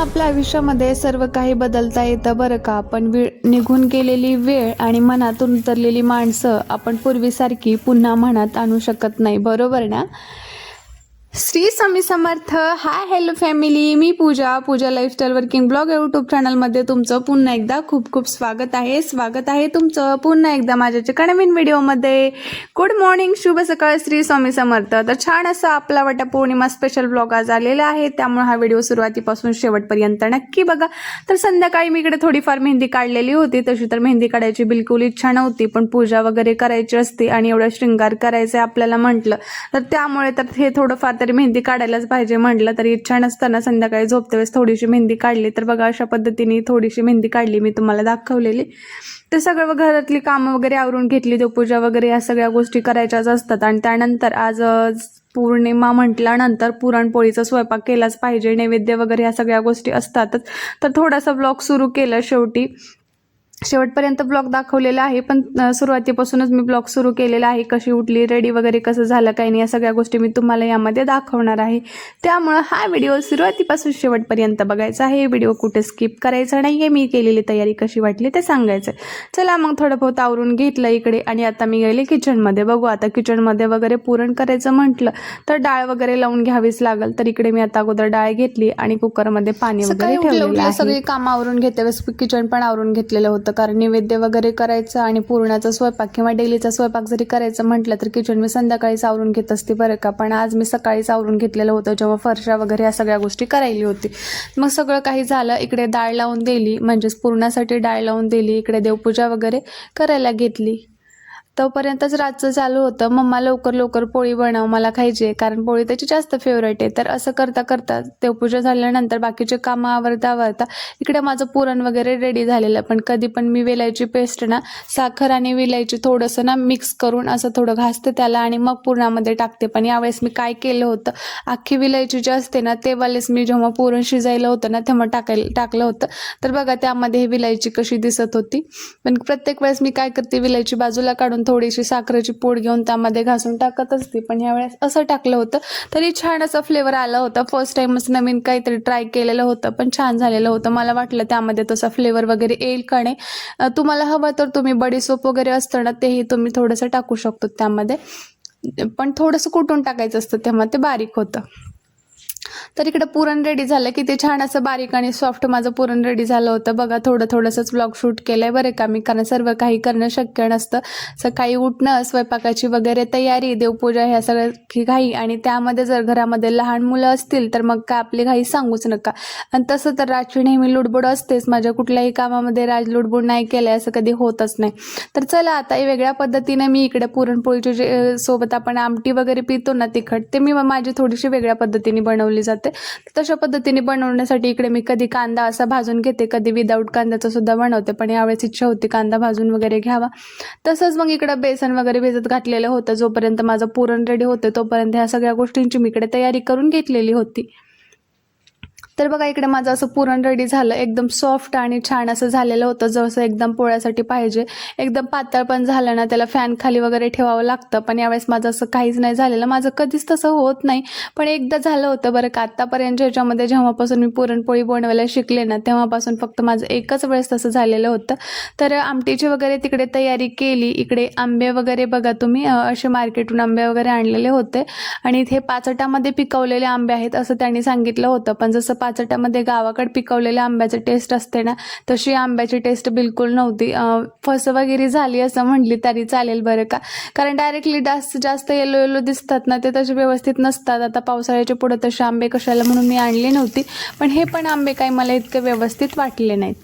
आपल्या आयुष्यामध्ये सर्व काही बदलता येतं बरं का, पण निघून गेलेली वेळ आणि मनातून उतरलेली माणसं आपण पूर्वीसारखी पुन्हा मनात आणू शकत नाही, बरोबर ना? Shri Swami Samarth. Hi hello family, मी पूजा लाईफस्टाईल वर्किंग ब्लॉग यूट्यूब चॅनलमध्ये तुमचं पुन्हा एकदा खूप खूप स्वागत आहे तुमचं पुन्हा एकदा माझ्या नवीन व्हिडिओमध्ये. गुड मॉर्निंग, शुभ सकाळ, श्री स्वामी समर्थ. तर छान असं आपला वटपौर्णिमा स्पेशल ब्लॉग आज आलेला आहे, त्यामुळे हा व्हिडिओ सुरुवातीपासून शेवटपर्यंत नक्की बघा. तर संध्याकाळी मी इकडे थोडीफार मेहंदी काढलेली होती. तशी तर मेहंदी काढायची बिलकुल इच्छा नव्हती, पण पूजा वगैरे करायची असते आणि एवढा शृंगार करायचा आपल्याला म्हटलं तर त्यामुळे तर हे थोडंफार तरी मेहंदी काढायलाच पाहिजे म्हटलं. तरी इच्छा नसताना संध्याकाळी झोपते वेळेस थोडीशी मेहंदी काढली. तर बघा अशा पद्धतीने थोडीशी मेहंदी काढली, मी तुम्हाला दाखवलेली. तर सगळं घरातली कामं वगैरे आवरून घेतली, देवपूजा वगैरे या सगळ्या गोष्टी करायच्याच असतात. आणि त्यानंतर आज पौर्णिमा म्हटल्यानंतर पुरणपोळीचा स्वयंपाक केलाच पाहिजे, नैवेद्य वगैरे ह्या सगळ्या गोष्टी असतातच. तर थोडासा ब्लॉग सुरू केला, शेवटपर्यंत ब्लॉग दाखवलेला आहे, पण सुरुवातीपासूनच मी ब्लॉग सुरू केलेला आहे. कशी उठली, रेडी वगैरे कसं झालं काही नाही, या सगळ्या गोष्टी मी तुम्हाला यामध्ये दाखवणार आहे. त्यामुळं हा व्हिडिओ सुरुवातीपासून शेवटपर्यंत बघायचा आहे. व्हिडिओ कुठे स्किप करायचा नाही आहे. मी केलेली तयारी कशी वाटली ते सांगायचं. चला मग थोडं बहुत आवरून घेतलं इकडे आणि आता मी गेले किचनमध्ये. बघू आता किचनमध्ये वगैरे पुरण करायचं म्हटलं तर डाळ वगैरे लावून घ्यावीच लागल. तर इकडे मी आता अगोदर डाळ घेतली आणि कुकरमध्ये पाणी वगैरे ठेवलेलं आहे. सगळी कामं आवरून घेते वेळेस किचन पण आवरून घेतलेलं होतं, कारण नैवेद्य वगैरे करायचं आणि पुरणाचा स्वयंपाक किंवा डेलीचा स्वयंपाक जरी करायचं म्हटलं तर किचन मी संध्याकाळीच आवरून घेत असते बरं का. पण आज मी सकाळीच आवरून घेतलेलं होतं, जेव्हा फरशा वगैरे या सगळ्या गोष्टी करायली होती. मग सगळं काही झालं, इकडे डाळ लावून दिली, म्हणजेच पुरणासाठी डाळ लावून दिली. इकडे देवपूजा वगैरे करायला घेतली. तोपर्यंतच रातचं चालू होतं, मम्मा लवकर लवकर पोळी बनव, मला खायची आहे, कारण पोळी त्याची जास्त फेवरेट आहे. तर असं करता करता देवपूजा झाल्यानंतर बाकीचे कामं आवरता इकडे माझं पुरण वगैरे रेडी झालेलं. पण कधी पण मी वेलायची पेस्ट ना, साखर आणि विलायची थोडंसं ना मिक्स करून असं थोडं घासते त्याला आणि मग पुरणामध्ये टाकते. पण यावेळेस मी काय केलं होतं, अख्खी विलायची जी असते ना, तेवालेच मी जेव्हा पुरण शिजायला होतं ना तेव्हा टाकलं होतं. तर बघा त्यामध्ये ही विलायची कशी दिसत होती. पण प्रत्येक वेळेस मी काय करते, विलायची बाजूला काढून थोडीशी साखरेची पूड घेऊन त्यामध्ये घासून टाकत असते. पण यावेळेस असं टाकलं होतं तरी छान असा फ्लेवर आला होता. फर्स्ट टाइमच नवीन काहीतरी ट्राय केलेलं होतं, पण छान झालेलं होतं. मला वाटलं त्यामध्ये तसा फ्लेवर वगैरे येईल का नाही. तुम्हाला हवं तर तुम्ही बडीसोप वगैरे असतं ना, तेही तुम्ही थोडंसं टाकू शकतो त्यामध्ये, पण थोडंसं कुटून टाकायचं असतं तेव्हा ते बारीक होतं. तर इकडे पुरण रेडी झालं की ते छान असं बारीक आणि सॉफ्ट माझं पुरण रेडी झालं होतं. बघा थोडंसंच ब्लॉग शूट केलंय बरं का मी, कारण सर्व काही करणं शक्य नसतं. सकाळी उठणं, स्वयंपाकाची वगैरे तयारी, देवपूजा ह्या सगळ्या घाई, आणि त्यामध्ये जर घरामध्ये लहान मुलं असतील तर मग काय आपली घाई सांगूच नका. आणि तसं तर राजची नेहमी लुडबुड असतेच, माझ्या कुठल्याही कामामध्ये राज लुडबुड नाही केलं असं कधी होतच नाही. तर चला आता वेगळ्या पद्धतीने मी इकडे पुरणपोळीची जे सोबत आपण आमटी वगैरे पितो ना तिखट, ते मी माझी थोडीशी वेगळ्या पद्धतीने बनवली जाते. तशा पद्धतीने बनवण्यासाठी इकडे मी कधी कांदा असा भाजून घेते, कधी विदाऊट कांद्याचं सुद्धा बनवते. पण यावेळेस इच्छा होती कांदा भाजून वगैरे घ्यावा. तसंच मग इकडं बेसन वगैरे भिजत घातलेलं होतं. जोपर्यंत माझं पुरण रेडी होतं तोपर्यंत ह्या सगळ्या गोष्टींची मी इकडे तयारी करून घेतलेली होती. तर बघा इकडे माझं असं पुरण रेडी झालं, एकदम सॉफ्ट आणि छान असं झालेलं होतं, जसं एकदम पोळ्यासाठी पाहिजे. एकदम पातळ पण झालं ना, त्याला फॅन खाली वगैरे ठेवावं लागतं. पण यावेळेस माझं असं काहीच नाही झालेलं, माझं कधीच तसं होत नाही. पण एकदा झालं होतं बरं का. आत्तापर्यंत ह्याच्यामध्ये जेव्हापासून मी पुरणपोळी बनवायला शिकले ना, तेव्हापासून फक्त माझं एकच वेळेस तसं झालेलं होतं. तर आमटीची वगैरे तिकडे तयारी केली. इकडे आंबे वगैरे बघा तुम्ही असे मार्केटून आंबे वगैरे आणलेले होते आणि इथे पाचटामध्ये पिकवलेले आंबे आहेत असं त्यांनी सांगितलं होतं. पण जसं पाचटामध्ये गावाकडे पिकवलेल्या आंब्याची टेस्ट असते ना, तशी आंब्याची टेस्ट बिलकुल नव्हती. फसवगिरी झाली असं म्हटली तरी चालेल बरं का, कारण डायरेक्टली जास्त येलो दिसतात ना, ते तसे व्यवस्थित नसतात. आता पावसाळ्याच्या पुढे तसे आंबे कशाला म्हणून मी आणली नव्हती, पण हे पण आंबे काही मला इतके व्यवस्थित वाटले नाहीत.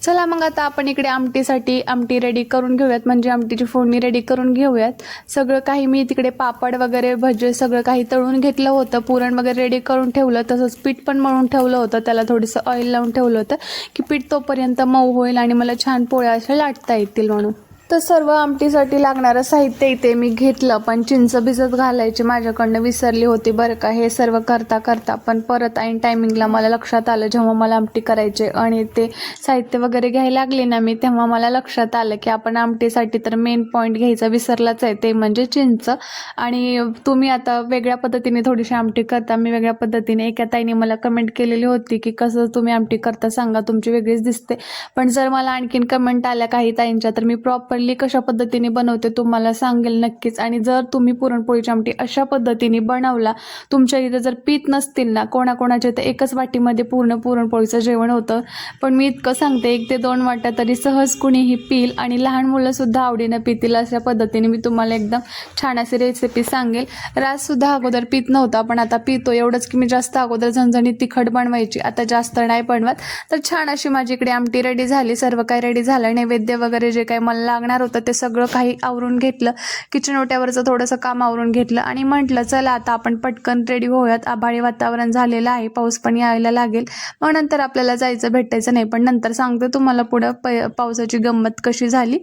चला मग आता आपण इकडे आमटी रेडी करून घेऊयात, म्हणजे आमटीची फोडणी रेडी करून घेऊयात. सगळं काही मी तिकडे पापड वगैरे भजे सगळं काही तळून घेतलं होतं, पुरण वगैरे रेडी करून ठेवलं, तसंच पीठ पण मळून ठेवलं होतं. त्याला थोडंसं ऑइल लावून ठेवलं होतं की पीठ तोपर्यंत मऊ होईल आणि मला छान पोळ्या अशा लाटता येतील म्हणून. तर सर्व आमटीसाठी लागणारं साहित्य इथे मी घेतलं, पण चिंच भिजत घालायची माझ्याकडनं विसरली होती बरं का. हे सर्व करता करता पण परत ऐन टायमिंगला मला लक्षात आलं, जेव्हा मला आमटी करायचे आणि ते साहित्य वगैरे घ्यायला लागले ना मी, तेव्हा मला लक्षात आलं की आपण आमटीसाठी तर मेन पॉईंट घ्यायचा विसरलाच आहे, ते म्हणजे चिंच. आणि तुम्ही आता वेगळ्या पद्धतीने थोडीशी आमटी करता, मी वेगळ्या पद्धतीने. एका ताईने मला कमेंट केलेली होती की कसं तुम्ही आमटी करता सांगा, तुमची वेगळीच दिसते. पण जर मला आणखीन कमेंट आल्या काही ताईंच्या, तर मी प्रॉपरली कशा पद्धतीने बनवते तुम्हाला सांगेल नक्कीच. आणि जर तुम्ही पुरणपोळीची आमटी अशा पद्धतीने बनवला, तुमच्या इथे जर पीठ नसतील ना, कोणाकोणाच्या इथे एकच वाटीमध्ये पूर्ण पुरणपोळीचं जेवण होतं, पण मी इतकं सांगते 1 ते 2 वाट्या तरी सहज कुणीही पिल आणि लहान मुलंसुद्धा आवडीनं पितील. अशा पद्धतीने मी तुम्हाला एकदम छान अशी रेसिपी सांगेल. राजसुद्धा अगोदर पीत नव्हता, पण आता पितो. एवढंच की मी जास्त अगोदर झणझणीत तिखट बनवायची, आता जास्त नाही बनवत. तर छान अशी माझी इकडे आमटी रेडी झाली, सर्व काही रेडी झालं. नैवेद्य वगैरे जे काही मला लागणार होतं ते सगळं काही आवरून घेतलं. किचन ओट्यावरचं थोडंसं काम आवरून घेतलं आणि म्हटलं चला आता आपण पटकन रेडी होऊयात. आभाळी वातावरण झालेलं आहे, पाऊस पण यायला लागेल. मग नंतर आपल्याला जायचं भेटायचं नाही, पण नंतर सांगते तुम्हाला पुढं पावसाची गंमत कशी झाली.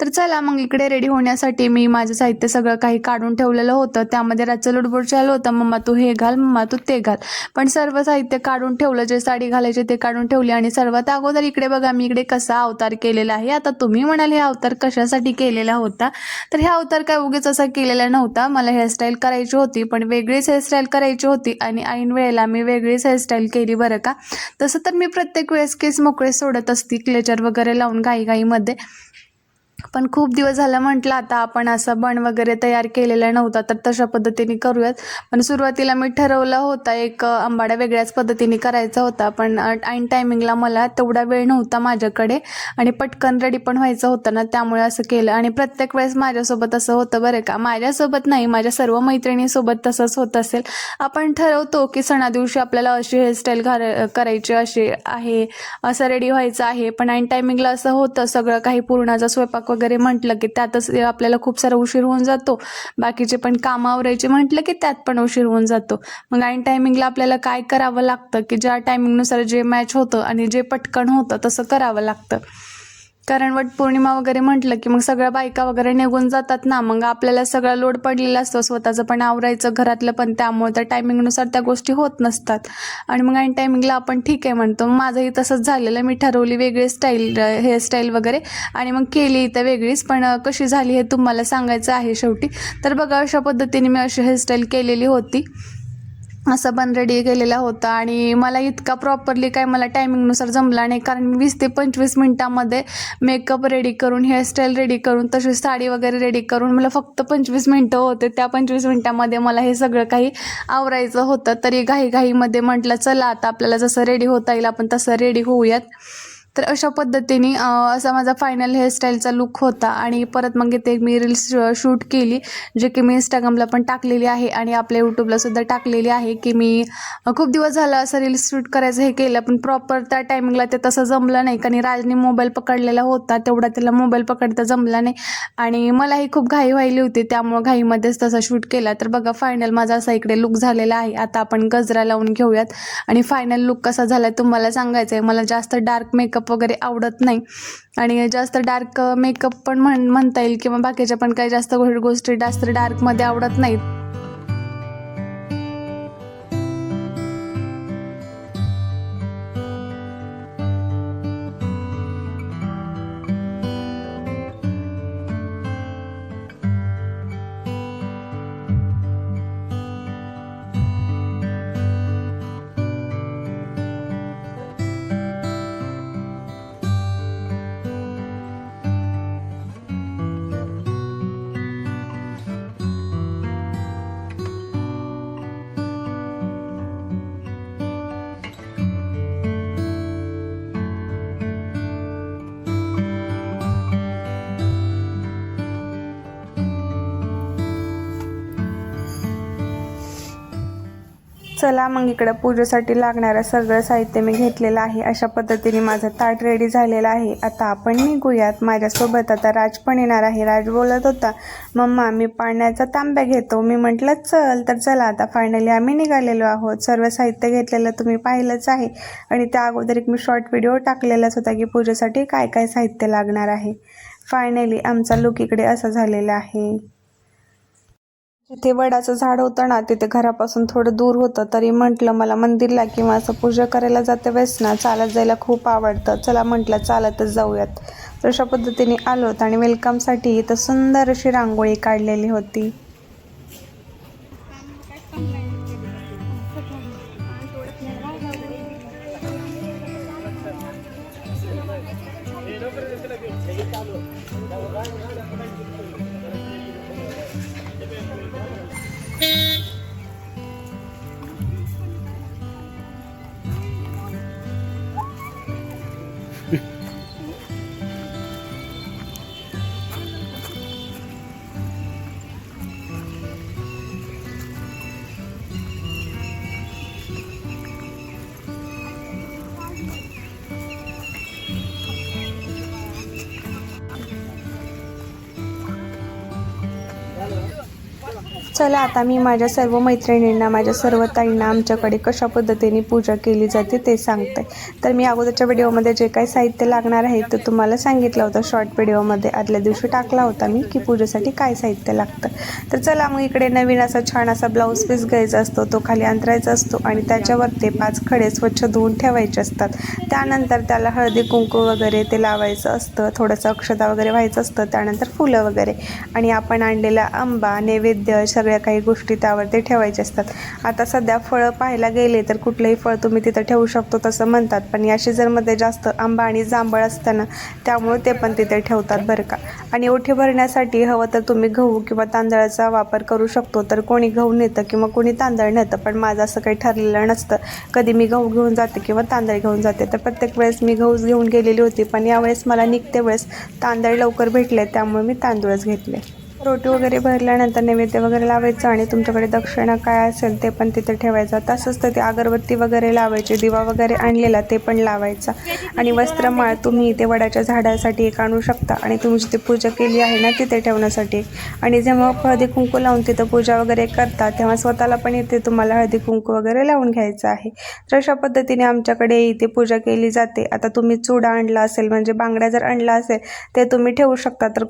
तर चला मग इकडे रेडी होण्यासाठी मी माझं साहित्य सगळं काही काढून ठेवलेलं होतं. त्यामध्ये रातचं लुडबुड चालू होतं, मम्मा तू हे घाल, मम्मा तू ते घाल. पण सर्व साहित्य काढून ठेवलं, जे साडी घालायचे ते काढून ठेवले. आणि सर्वात अगोदर इकडे बघा मी इकडे कसा अवतार केलेला आहे. आता तुम्ही म्हणाल हे अवतार कशासाठी केलेला होता, तर हे अवतार काय उगीच असा केलेला नव्हता. मला हेअरस्टाईल करायची होती, पण वेगळीच हेअरस्टाईल करायची होती आणि ऐन वेळेला मी वेगळीच हेअरस्टाईल केली बरं का. तसं तर मी प्रत्येक वेळेस केस मोकळे सोडत असते क्लेचर वगैरे लावून घाईघाईमध्ये, पण खूप दिवस झालं म्हटलं आता आपण असं बन वगैरे तयार केलेला नव्हता, तर तशा पद्धतीने करूयात. पण सुरुवातीला मी ठरवलं होतं एक आंबाडा वेगळ्याच पद्धतीने करायचा होता, पण ऐन टायमिंगला मला तेवढा वेळ नव्हता माझ्याकडे आणि पटकन रेडी पण व्हायचं होतं ना, त्यामुळे असं केलं. आणि प्रत्येक वेळेस माझ्यासोबत असं होतं बरं का, माझ्यासोबत नाही माझ्या सर्व मैत्रिणीसोबत तसंच होत असेल. आपण ठरवतो की सणादिवशी आपल्याला अशी हेअरस्टाईल करायची अशी आहे, असं रेडी व्हायचं आहे, पण ऐन टायमिंगला असं होतं सगळं काही पूर्णाचा स्वयंपाक वगैरे म्हटलं की त्यातच आपल्याला खूप सारा उशीर होऊन जातो. बाकीचे पण कामं आवरायचे म्हटलं की त्यात पण उशीर होऊन जातो. मग ऐन टायमिंगला आपल्याला काय करावं लागतं की ज्या टायमिंगनुसार जे मॅच होतं आणि जे पटकन होतं तसं करावं लागतं. कारण वटपौर्णिमा वगैरे म्हटलं की मग सगळ्या बायका वगैरे निघून जातात ना, मग आपल्याला सगळा लोड पडलेला असतो, स्वतःचं पण आवरायचं घरातलं पण, त्यामुळे त्या टायमिंगनुसार त्या गोष्टी होत नसतात. आणि मग ऐन टायमिंगला आपण ठीक आहे म्हणतो. माझंही तसंच झालेलं, मी ठरवली वेगळी स्टाईल हेअरस्टाईल वगैरे आणि मग केली इथं वेगळीच, पण कशी झाली हे तुम्हाला सांगायचं आहे शेवटी. तर बघा अशा पद्धतीने मी अशी हेअरस्टाईल केलेली होती, असं पण रेडी केलेला होता. आणि मला इतका प्रॉपरली काय मला टायमिंगनुसार जमला नाही, कारण 20 ते 25 मिनटामध्ये मेकअप रेडी करून, हेअरस्टाईल रेडी करून, तशी साडी वगैरे रेडी करून मला फक्त 25 मिनटं होते. त्या 25 मिनटामध्ये मला हे सगळं काही आवरायचं होतं. तरी घाईघाईमध्ये म्हटलं चला आता आपल्याला जसं रेडी होता येईल आपण तसं रेडी होऊयात. तर अशा पद्धतीने असा माझा फायनल हेअरस्टाईलचा लुक होता. आणि परत मग इथे मी रील्स शूट केली, जे की मी इंस्टाग्रामला पण टाकलेली आहे आणि आपल्या यूट्यूबलासुद्धा टाकलेली आहे. की मी खूप दिवस झालं असं रील्स शूट करायचं हे केलं, पण प्रॉपर त्या टायमिंगला ते तसं जमलं नाही, कारण राजने मोबाईल पकडलेला होता, तेवढा त्याला मोबाईल पकडता जमला नाही आणि मलाही खूप घाई व्हायली होती, त्यामुळं घाईमध्येच तसा शूट केला. तर बघा फायनल माझा असा इकडे लुक झालेला आहे. आता आपण गजरा लावून घेऊयात आणि फायनल लुक कसा झाला तुम्हाला सांगायचं आहे. मला जास्त डार्क मेकअप वगैरे आवडत नाही आणि जास्त डार्क मेकअप पण म्हणता येईल किंवा बाकीच्या पण काही जास्त गोष्टी जास्त डार्कमध्ये आवडत नाहीत. चला मग इकडं पूजेसाठी लागणारं सगळं साहित्य मी घेतलेलं आहे. अशा पद्धतीने माझं ताट रेडी झालेलं आहे. आता आपण निघूयात. माझ्यासोबत आता राज पण येणार आहे. राज बोलत होता मम्मा मी पाण्याचा तांब्या घेतो. मी म्हटलं चल. तर चला आता फायनली आम्ही निघालेलो आहोत. सर्व साहित्य घेतलेलं तुम्ही पाहिलंच आहे आणि त्या अगोदर एक मी शॉर्ट व्हिडिओ टाकलेलाच होता की पूजेसाठी काय काय साहित्य लागणार आहे. फायनली आमचा लुक इकडे असा झालेला आहे. जिथे वडाचं झाड होतं ना तिथे घरापासून थोडं दूर होतं, तरी म्हटलं मला मंदिरला किंवा असं पूजा करायला जाते वेळेस ना चालत जायला खूप आवडतं. चला म्हटलं चालतच जाऊयात. तर अशा पद्धतीने आलोत आणि वेलकमसाठी इथं सुंदर अशी रांगोळी काढलेली होती. चला आता मी माझ्या सर्व मैत्रिणींना, माझ्या सर्व ताईंना आमच्याकडे कशा पद्धतीने पूजा केली जाते ते सांगते. तर मी अगोदरच्या व्हिडिओमध्ये जे काही साहित्य लागणार आहे ते तुम्हाला सांगितलं होतं. शॉर्ट व्हिडिओमध्ये आदल्या दिवशी टाकला होता मी की पूजेसाठी काय साहित्य लागतं. तर चला मग इकडे नवीन असा छान असा ब्लाऊज पीस घ्यायचा असतो, तो खाली अंतरायचा असतो आणि त्याच्यावर ते 5 खडे स्वच्छ धुवून ठेवायचे असतात. त्यानंतर त्याला हळदी कुंकू वगैरे ते लावायचं असतं, थोडंसं अक्षता वगैरे व्हायचं असतं, त्यानंतर फुलं वगैरे आणि आपण आणलेला आंबा नैवेद्य सगळ्या काही गोष्टी त्यावरती ठेवायच्या असतात. आता सध्या फळं पाहायला गेले तर कुठलंही फळ तुम्ही तिथं ठेवू शकतो तसं म्हणतात, पण या सीझनमध्ये जास्त आंबा आणि जांभळ असताना त्यामुळे ते पण तिथे ठेवतात बरं का. आणि ओठी भरण्यासाठी हवं तर तुम्ही गहू किंवा तांदळाचा वापर करू शकतो. तर कोणी गहू नेतं किंवा कोणी तांदळ नेतं, पण माझं असं काही ठरलेलं नसतं. कधी मी गहू घेऊन जाते किंवा तांदळ घेऊन जाते. तर प्रत्येक वेळेस मी गहूच घेऊन गेलेली होती, पण यावेळेस मला निघते वेळेस तांदळ लवकर भेटले त्यामुळे मी तांदूळच घेतले. रोटी वगैरे भरल्यानंतर नैवेद्य वगैरे लावायचं आणि तुमच्याकडे दक्षिणा काय असेल ते पण तिथे ठेवायचं. तसंच तर ते अगरबत्ती वगैरे लावायची, दिवा वगैरे आणलेला ते पण लावायचा. आणि वस्त्रमाळ तुम्ही ते वडाच्या झाडासाठी एक आणू शकता आणि तुम्ही जिथे पूजा केली आहे ना तिथे ठेवण्यासाठी. आणि जेव्हा हळदी कुंकू लावून तिथं पूजा वगैरे करता तेव्हा स्वतःला पण इथे तुम्हाला हळदी कुंकू वगैरे लावून घ्यायचं आहे. तर अशा पद्धतीने आमच्याकडे इथे पूजा केली जाते. आता तुम्ही चुडा आणला असेल म्हणजे बांगड्या जर आणला असेल ते तुम्ही ठेवू शकता. तर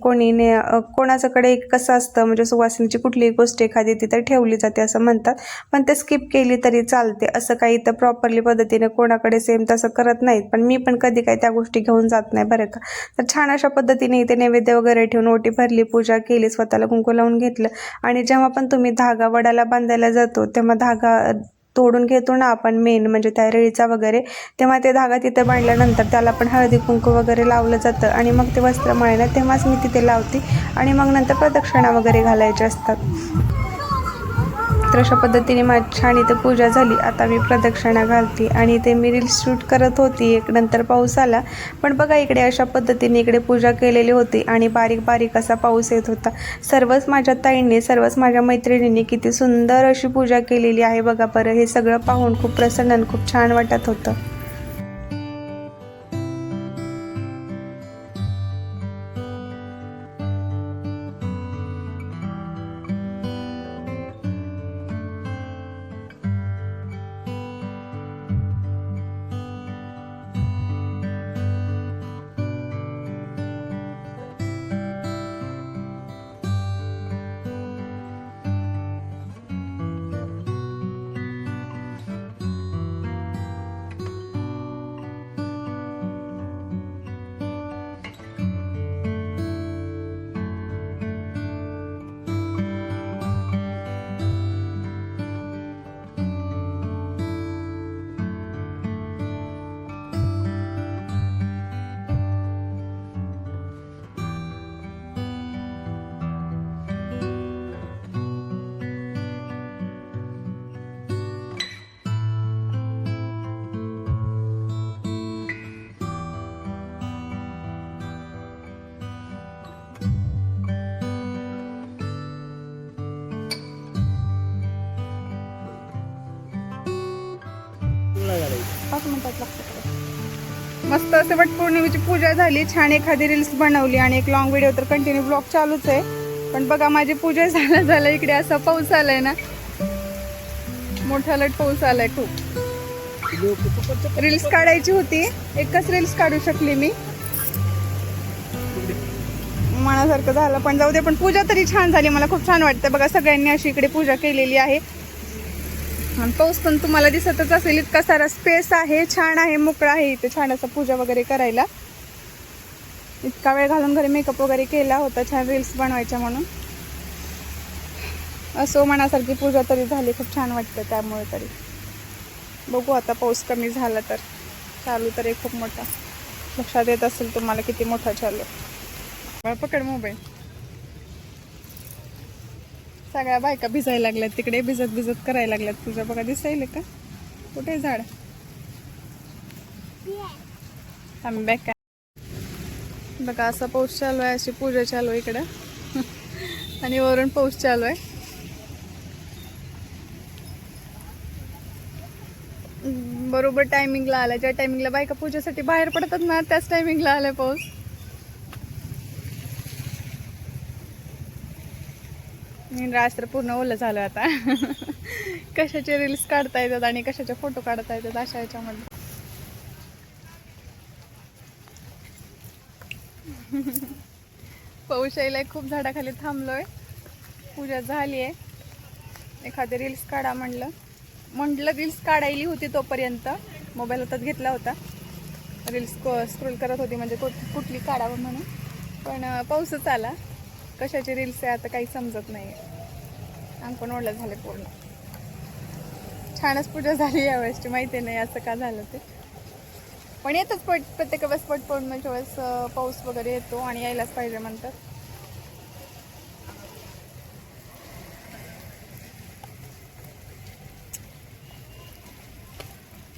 कोणाच्याकडे कसं असतं म्हणजे सुवासिनीची कुठलीही गोष्ट एखादी तिथे ठेवली जाते असं म्हणतात, पण ते स्किप केली तरी चालते. असं काही तर प्रॉपरली पद्धतीने कोणाकडे सेम तसं करत नाहीत, पण मी पण कधी काही त्या गोष्टी घेऊन जात नाही बरं का. तर छान अशा पद्धतीने इथे नैवेद्य वगैरे ठेवून ओटी भरली, पूजा केली, स्वतःला कुंकू लावून घेतलं. आणि जेव्हा पण तुम्ही धागा वडाला बांधायला जातो तेव्हा धागा तोडून घेतो ना आपण मेन म्हणजे त्या रेळीचा वगैरे, तेव्हा ते धागा तिथे बांधल्यानंतर त्याला पण हळदी कुंकू वगैरे लावलं जातं. आणि मग ते वस्त्रमाळ ना तेव्हाच मी तिथे लावते आणि मग नंतर प्रदक्षिणा वगैरे घालायच्या असतात. तर अशा पद्धतीने माझी छान इथे पूजा झाली. आता मी प्रदक्षिणा घालते आणि इथे मी रील्स शूट करत होती. एक नंतर पाऊस आला, पण बघा इकडे अशा पद्धतीने इकडे पूजा केलेली होती आणि बारीक बारीक असा पाऊस येत होता. सर्वच माझ्या ताईंनी, सर्वच माझ्या मैत्रिणींनी किती सुंदर अशी पूजा केलेली आहे बघा बरं. हे सगळं पाहून खूप प्रसन्न आणि खूप छान वाटत होतं. मस्त असे वटपौर्णिमेची पूजा झाली, छान एखादी रील्स बनवली आणि एक लॉंग व्हिडिओ तर कंटिन्यू ब्लॉग चालूच आहे. पण बघा माझी पूजा झालं इकडे असा पाऊस आलाय ना, मोठा लट पाऊस आलाय खूप. रील्स काढायची होती, एकच रील्स काढू शकली मी. मनासारखं झालं. पण जाऊ दे, पण पूजा तरी छान झाली. मला खूप छान वाटतं बघा, सगळ्यांनी अशी इकडे पूजा केलेली आहे. पाऊस पण तुम्हाला दिसतच असेल, इतका सारा स्पेस आहे, छान आहे, मोकळा आहे इथे छान असं पूजा वगैरे करायला. इतका वेळ घालून घरी मेकअप वगैरे केला होता छान रील्स बनवायच्या म्हणून. असो, मनासारखी पूजा तरी झाली, खूप छान वाटतं. त्यामुळे तरी बघू आता पाऊस कमी झाला तर. चालू तर खूप मोठा, लक्षात येत असेल तुम्हाला किती मोठा चालू. पकड मोबाईल. सगळ्या बायका भिजायला लागल्यात तिकडे, भिजत भिजत करायला लागल्यात पूजा बघा. दिसायला का कुठे झाड आम्ही बॅक काय बघा. असा पाऊस चालू आहे, अशी पूजा चालू आहे इकडं आणि वरून पाऊस चालू आहे. बरोबर टायमिंगला आला, ज्या टायमिंगला बायका पूजेसाठी बाहेर पडतात ना त्याच टायमिंगला आलाय पाऊस. रात्र पूर्ण ओलं झालं आता कशाचे रील्स काढता येतात आणि कशाचे फोटो काढता येतात अशा ह्याच्यामध्ये. पाऊस यायला खूप झाडाखाली थांबलोय. पूजा झाली आहे. एखादे रील्स काढा म्हटलं रील्स काढायली होती, तोपर्यंत मोबाईल हातात घेतला होता. रील्स स्क्रोल करत होती म्हणजे कुठली काढावं म्हणून. पण पाऊसच आला. कशाची रील्स आहे आता काही समजत नाही. अंग पण ओढलं झाले पूर्ण. छानच पूजा झाली यावेळेसची, माहिती नाही असं का झालं ते. पण येतच प्रत्येक वेळेस पौर्णिमेच्या वेळेस पाऊस वगैरे येतो आणि यायलाच पाहिजे म्हणतात.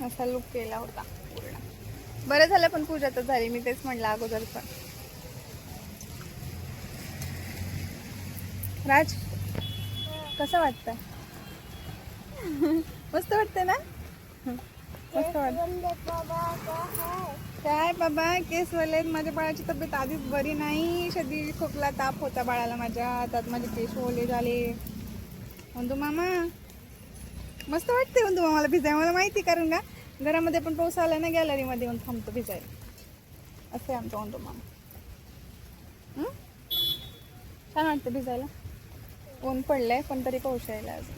असा लुक केला होता पूर्ण. बरं झालं पण पूजा तर झाली, मी तेच म्हणलं अगोदर. पण राज कसं वाटतं? मस्त वाटतं ना? मस्त वाटतं. काय बाबा, केस वाले. माझ्या बाळाची तब्येत आधीच बरी नाही, शदीद खोकला ताप होता बाळाला माझ्या. त्यात माझे केस ओले झाले. वंदू मामा मस्त वाटते. वंदू मामाला भिजाय मला माहिती, कारण का घरामध्ये पण पाऊस आला ना, गॅलरीमध्ये येऊन थांबतो भिजायला. असं आहे आमचं वंदू मामा. छान वाटतं भिजायला. ऊन पडलंय पण तरी पाऊस यायला अजून.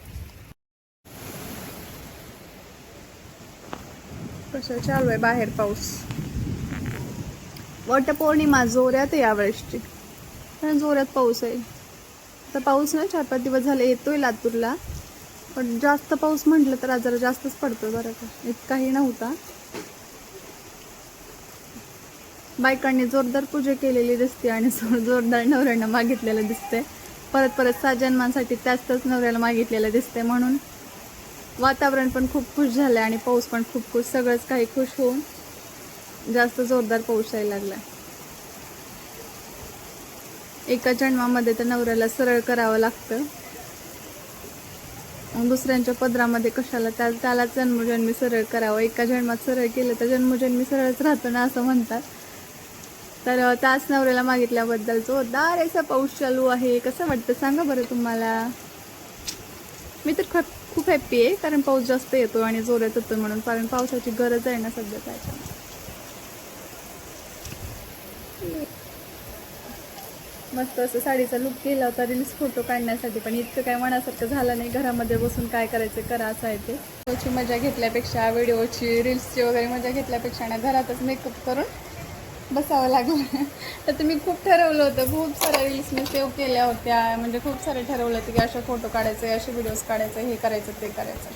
कसं चालू आहे बाहेर पाऊस. वटपौर्णिमा जोरात आहे यावेळेसची, पण जोरात पाऊस आहे. तर पाऊस ना 4-5 दिवस झाले येतोय लातूरला, पण जास्त पाऊस म्हटलं तर जरा जास्तच पडतोय बरं का. इतकाही नव्हता. बायकांनी जोरदार पूजा केलेली दिसते आणि जोरदार नवऱ्यांना मागितलेलं दिसते. परत 7 जन्मांसाठी त्याच नवऱ्याला मागितलेलं दिसते. म्हणून वातावरण पण खूप खुश झालं आणि पाऊस पण खूप खुश. सगळंच काही खुश होऊन जास्त जोरदार पाऊस यायला लागला. एका जन्मामध्ये तर नवऱ्याला सरळ करावं लागतं, दुसऱ्यांच्या पदरामध्ये कशाला. त्याला जन्मोजन्मी सरळ करावं. एका जन्मात सरळ केलं तर जन्मोजन्मी सरळच राहतं ना, असं म्हणतात. तर त्याच नवऱ्याला मागितल्याबद्दल जोरदार असा पाऊस चालू आहे. कसं वाटतं सांगा बरं तुम्हाला? मी तर खूप हॅप्पी आहे, कारण पाऊस जास्त येतो आणि जोरात येतो म्हणून. कारण पावसाची गरज आहे ना सध्या त्याच्यामध्ये. मस्त असं साडीचा लुक केला होता रील्स फोटो काढण्यासाठी, पण इतकं काय मनासारखं झालं नाही. घरामध्ये बसून काय करायचं करा, असं आहे ते. व्हिडिओची मजा घेतल्यापेक्षा, व्हिडिओची रील्सची वगैरे मजा घेतल्यापेक्षा ना घरातच मेकअप करून बसावं लागलं. तर तुम्ही खूप ठरवलं होतं, खूप साऱ्या रील्स मी सेव्ह केल्या होत्या. म्हणजे खूप सारे ठरवलं होतं की असे फोटो काढायचे, असे व्हिडिओज काढायचे, हे करायचं ते करायचं.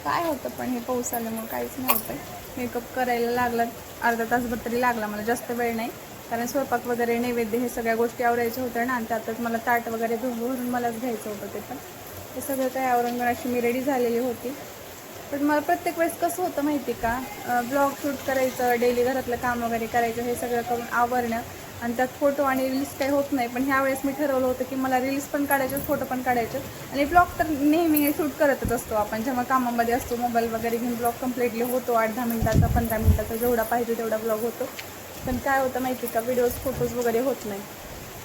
काय होतं पण हे पाऊस आल्यामुळे काहीच नाही होतं. मेकअप करायला लागला अर्धा तासभर तरी लागला मला, जास्त वेळ नाही. कारण स्वयंपाक वगैरे, नैवेद्य हे सगळ्या गोष्टी आवरायच्या होत्या ना, आणि त्यातच मला ताट वगैरे भरून मलाच घ्यायचं होतं ते पण. ते सगळं काही आवरून अशी मी रेडी झालेली होती. पण मला प्रत्येक वेळेस कसं होतं माहिती का, ब्लॉग शूट करायचं, डेली घरातलं काम वगैरे करायचं, हे सगळं करून आवरणं, आणि त्यात फोटो आणि रील्स काही होत नाही. पण ह्या वेळेस मी ठरवलं होतं की मला रील्स पण काढायचे, फोटो पण काढायचे. आणि ब्लॉग तर नेहमी शूट करतच असतो आपण, जेव्हा कामामध्ये असतो. मोबाईल वगैरे घेऊन ब्लॉग कम्प्लिटली होतो, 8-10 मिनिटाचा, 15 मिनिटाचा, जेवढा पाहिजे तेवढा ब्लॉग होतो. पण काय होतं माहिती का, व्हिडिओज फोटोज वगैरे होत नाही.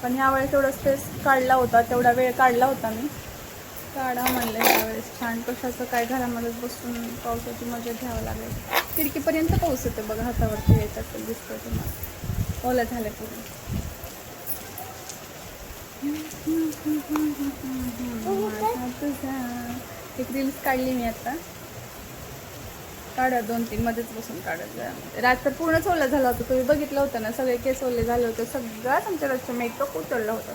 पण ह्यावेळेस तेवढा स्पेस काढला होता, तेवढा वेळ काढला होता मी. काढा म्हणलं यावेळेस छान. कशाचं काय, घरामध्येच बसून पावसाची मजा घ्यावं लागेल. खिडकीपर्यंत पाऊस येतो बघा, हातावरती यायचं असेल दिसतं तुम्हाला. ओलं झालं पूर्ण. माझा तुझा एक रील्स काढली मी आता, काढत 2-3 मध्येच बसून काढत जा. रात्र पूर्णच ओलं झालं होतं, तुम्ही बघितलं होतं ना, सगळे केस ओले झाले होते, सगळंच आमच्या रोजचं मेकअप उचललं होतं.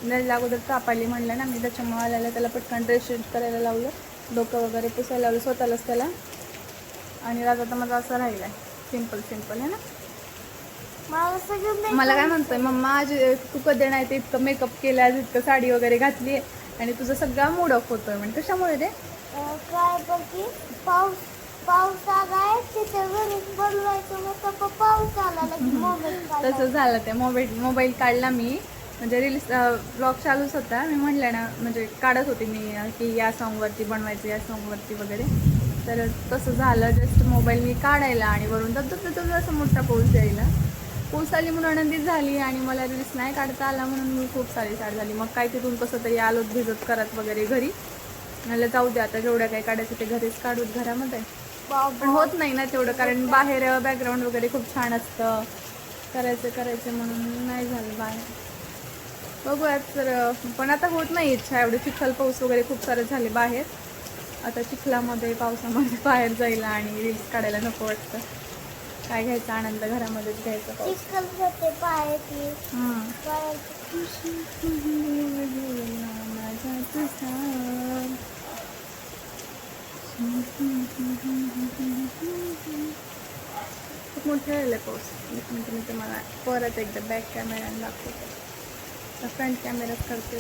नळीला अगोदर ताप आली म्हणलं ना मी, त्याच्यामुळे आलेलं त्याला पटकन ड्रेस चेंज करायला लावलं, डोकं वगैरे पुसायला लावलं स्वतःलाच त्याला. आणि राजा तर माझा असं राहिला आहे, सिम्पल आहे ना. मला काय म्हणतोय मम्मा, आज तू कधी नाही ते इतकं मेकअप केलं, आज इतकं साडी वगैरे घातली आहे आणि तुझा सगळा मूड ऑफ होतोय. म्हणजे कशामुळे ते काय बघी पाऊस आलाय तिथे घरीच बनवायचं मग पाऊस आला लगी मोबाईल तसं झालं. ते मोबाईल काढला मी, म्हणजे रील्स ब्लॉग चालूच होता. मी म्हटलं ना, म्हणजे काढत होती मी की या सॉन्गवरती बनवायचं, या सॉन्गवरती वगैरे. तर तसं झालं, जस्ट मोबाईल मी काढायला आणि वरून तर असं मोठा पाऊस यायला. पाऊस आली म्हणून आनंदीत झाली आणि मला रील्स नाही काढता आला म्हणून मी खूप सारी सॅड झाली. मग काय तिथून कसं तरी आलोच भिजत करत वगैरे घरी. मला जाऊ दे आता, जेवढ्या काही काढायचं ते घरीच काढूत घरामध्ये. पण होत नाही ना तेवढं, कारण बाहेर बॅकग्राऊंड वगैरे खूप छान असतं, करायचं म्हणून नाही झालं बाहेर. बघूयात तर, पण आता होत नाही इच्छा. एवढे चिखल पाऊस वगैरे खूप सारे झाले बाहेर. आता चिखलामध्ये पावसामध्ये बाहेर जायला आणि रील्स काढायला नको वाटतं. काय घ्यायचा आनंद घरामध्येच घ्यायचा पाऊस. चिखल होते पायाची खूप मोठे राहिले पाऊस. एक मिनिट मी तुम्हाला परत एकदा बॅक कॅमेऱ्याने दाखवते. फ्रंट कॅमेराच करते.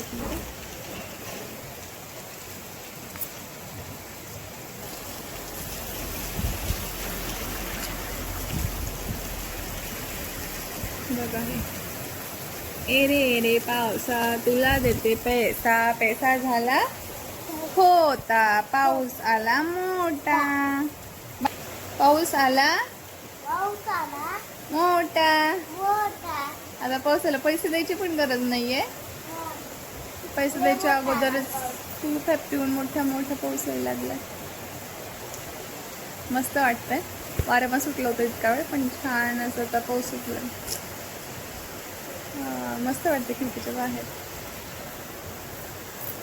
बघा हे, ए रे पावसा तुला देते पैसा, पैसा झाला होता, पाऊस आला मोठा, पाऊस आला मोठा. आता पावसाला पैसे द्यायची पण गरज नाहीये. पैसे द्यायच्या अगोदरच खूप हॅपीहून मोठा पाऊस यायला लागलाय. मस्त वाटतंय. वारं पण सुटलं होतं इतका वेळ, पण छान असं आता पाऊस सुटला. मस्त वाटतं खिडकीच्या बाहेर.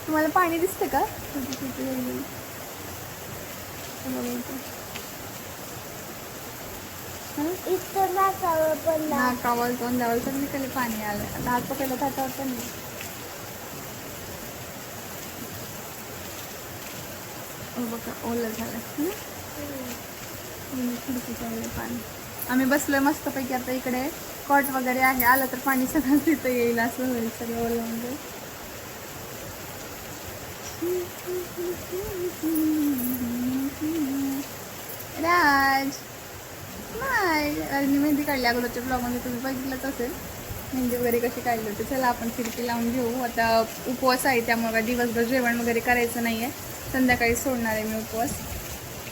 तुम्हाला पाणी दिसतं का? नाकावर तोंडावर सगळीकडे पाणी आलं. आता हात पकडलं हातावर पण नाही. बघा ओलं झालं खिडकीच्या पाणी. आम्ही बसलोय मस्तपैकी. आता इकडे कॉट वगैरे आहे, आलं तर पाणी सगळं तिथं येईल असं होईल सगळं ओलं. म्हणजे राज मी मेहंदी काढली अगोदरच्या ब्लॉगमध्ये, तुम्ही बघितलंच असेल मेहंदी वगैरे कशी काढली होती. चला आपण खिडकी लावून घेऊ. आता उपवास आहे त्यामुळे दिवसभर जेवण वगैरे करायचं नाही आहे, संध्याकाळी सोडणार आहे मी उपवास.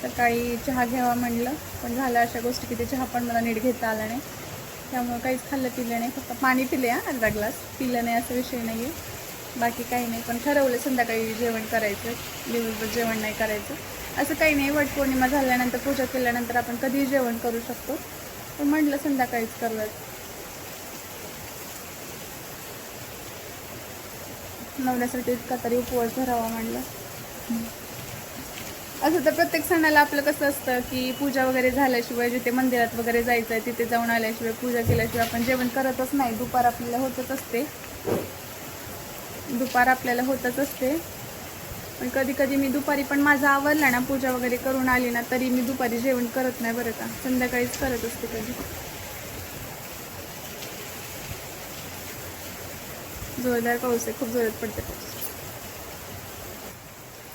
सकाळी चहा घ्यावा म्हणलं, पण झालं अशा गोष्टी की ते चहा पण मला नीट घेता आला नाही, त्यामुळे काहीच खाल्लं पिलं नाही. फक्त पाणी पिले, अर्धा ग्लास पिलं नाही असा विषय नाही आहे, बाकी काही नाही. पण ठरवलं संध्याकाळी जेवण करायचं, दिवसभर जेवण नाही करायचं असं काही नाही. वटपौर्णिमा झाल्यानंतर पूजा केल्यानंतर आपण कधीही जेवण करू शकतो, पण म्हटलं संध्याकाळीच करूयात. नवऱ्यासाठी इतका तरी उपवास धरावा म्हणलं. असं तर प्रत्येक सणाला आपलं कसं असतं की पूजा वगैरे झाल्याशिवाय, जिथे मंदिरात वगैरे जायचं आहे तिथे जाऊन आल्याशिवाय, पूजा केल्याशिवाय आपण जेवण करतच नाही. दुपार आपल्याला होतच असते. पण कधी कधी मी दुपारी पण माझं आवरलं ना, पूजा वगैरे करून आली ना, तरी मी दुपारी जेवण करत नाही बरं का, संध्याकाळीच करत असते कधी. जोरदार पाऊस आहे, खूप जोरात पडते पाऊस.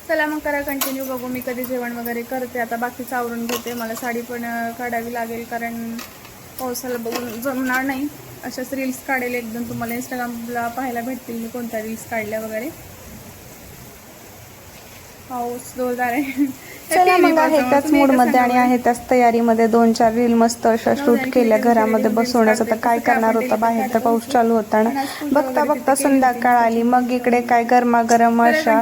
चला मग करा कंटिन्यू, बघू मी कधी जेवण वगैरे करते. आता बाकीचं आवरून घेते, मला साडी पण काढावी लागेल कारण पावसाला बघून जमणार नाही. अशाच रील्स काढेल एकदम, तुम्हाला इंस्टाग्रामला पाहायला भेटतील मी कोणत्या रील्स काढल्या वगैरे. पाऊस जोरदार आहे. चला मग आहे त्याच मूडमध्ये आणि आहे त्याच तयारीमध्ये 2-4 रील मस्त अशा शूट केल्या घरामध्ये बसवण्याचं. तर काय करणार होता, बाहेर तर पाऊस चालू होता ना. बघता बघता संध्याकाळ आली. मग इकडे काय गरमागरम अशा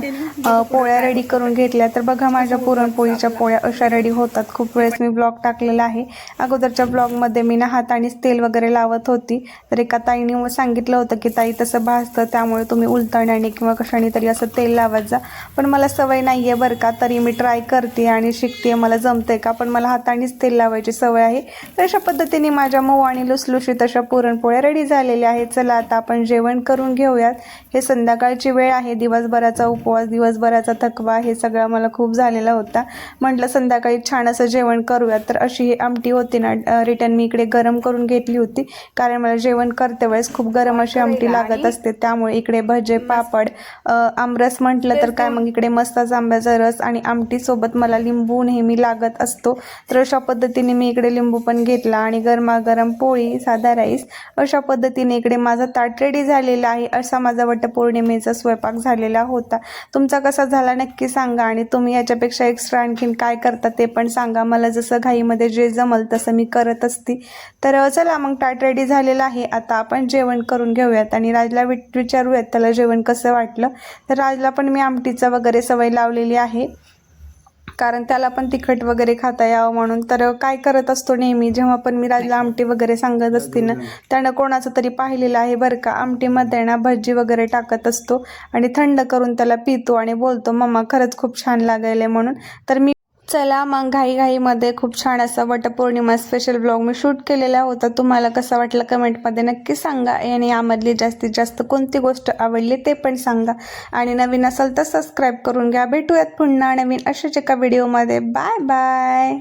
पोळ्या रेडी करून घेतल्या. तर बघा माझ्या पुरणपोळीच्या पोळ्या अशा रेडी होतात. खूप वेळेस मी ब्लॉग टाकलेला आहे. अगोदरच्या ब्लॉगमध्ये मी ना हातानेच तेल वगैरे लावत होती. तर एका ताईने सांगितलं होतं की ताई तसं भाजतं, त्यामुळे तुम्ही उलटण्याने किंवा कशाने तरी असं तेल लावत जा. पण मला सवय नाही आहे बरं का, तरी मी ट्राय करते आणि शिकते. मला जमते का, पण मला हातानेच तेल लावायची सवय आहे. तर अशा पद्धतीने माझ्या मऊ आणि लुसलुशीत अशा पुरणपोळ्या रेडी झालेल्या आहेत. चला आता आपण जेवण करून घेऊयात. हे संध्याकाळची वेळ आहे. दिवसभराचा उपवास, दिवसभराचा थकवा हे सगळं मला खूप झालेला होता. म्हटलं संध्याकाळी छान असं जेवण करूयात. तर अशी आमटी होती ना, रिटर्न मी इकडे गरम करून घेतली होती, कारण मला जेवण करते वेळेस खूप गरम अशी आमटी लागत असते. त्यामुळे इकडे भजे, पापड, आमरस म्हटलं तर काय, मग इकडे मस्तच आंब्याचा रस आणि आमटी सोबत मला लिंबू नेहमी लागत असतो. तर अशा पद्धतीने मी इकडे लिंबू पण घेतला आणि गरमागरम पोळी, साधा राईस. अशा पद्धतीने इकडे माझा ताट रेडी झालेला आहे. असा माझा वटपौर्णिमेचा स्वयंपाक झालेला होता. तुमचा कसा झाला नक्की सांगा आणि तुम्ही याच्यापेक्षा एक्स्ट्रा आणखीन काय करता ते पण सांगा. मला जसं घाईमध्ये जे जमल तसं मी करत असते. तर चला मग ताट रेडी झालेलं आहे. आता आपण जेवण करून घेऊयात आणि राजला विचारूयात त्याला जेवण कसं वाटलं. तर राजला पण मी आमटीचा वगैरे सवय लावलेली आहे, कारण त्याला पण तिखट वगैरे खाता यावं म्हणून. तर काय करत असतो नेहमी, जेव्हा पण मी राजला आमटी वगैरे सांगत असते ना, त्यानं कोणाचं तरी पाहिलेलं आहे बरं का, आमटीमध्ये ना भजी वगैरे टाकत असतो आणि थंड करून त्याला पितो आणि बोलतो मम्मा खरंच खूप छान लागायले म्हणून. तर मी चला मग घाईमध्ये खूप छान असा वटपौर्णिमा स्पेशल ब्लॉग मी शूट केलेला होता. तुम्हाला कसा वाटला कमेंटमध्ये नक्की सांगा आणि यामधली जास्तीत जास्त कोणती गोष्ट आवडली ते पण सांगा. आणि नवीन असेल तर सबस्क्राईब करून घ्या. भेटूयात पुन्हा नवीन अशाच एका व्हिडिओमध्ये. Bye bye.